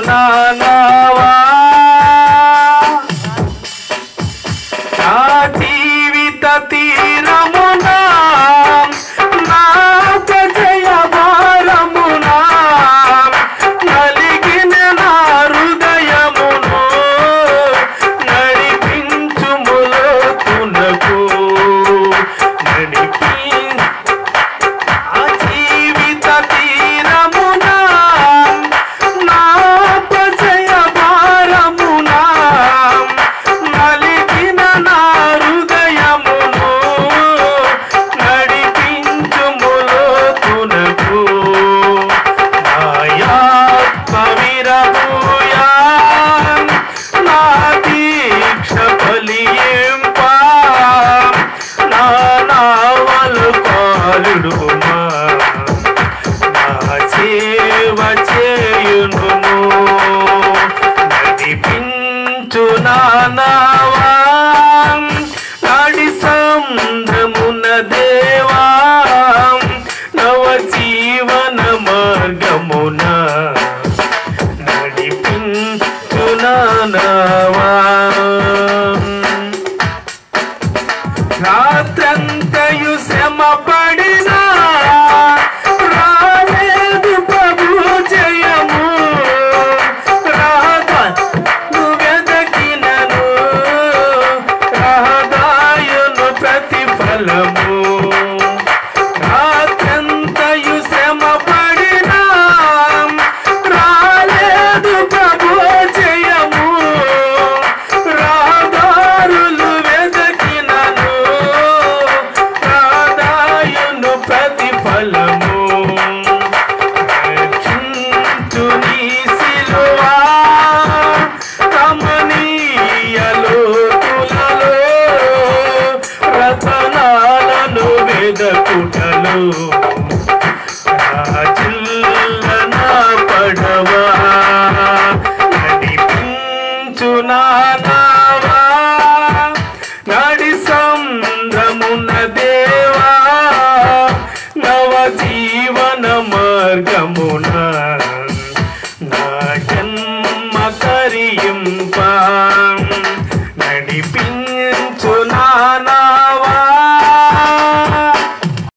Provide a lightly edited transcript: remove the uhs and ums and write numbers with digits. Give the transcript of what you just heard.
నావా నా జీవిత తీరమునా నాక జయ భారమునా నలిగిన నా హృదయమును నడిపించుములో తునకు జీవిత తీరమునా నాక జయ భారమునా నలిగిన నా హృదయమును నడిపించుములో తునకు విరబూయా నా దీక్ష ఫలింపా నా నావలు కాలుడుమా నా సేవ చేయునుము నడిపించు నా నావా నడి సంద్రమున దేవా నవ జీవన మార్గమున నడిపించు నా నావా రాత్రంతయు శ్రమ పడినా రాలేదు ప్రభు జయము రాధను వెదకినను రాధాయును ప్రతిఫలము రాత్రంతయు శ్రమ పడినా రాలేదు ప్రభు జయము రాధారులు వెదకినను రాధాయును ప్రతిఫలము రక్షించు నీ సిలువా కమనీయ లోతులలో రతనాలను వెదకుటలో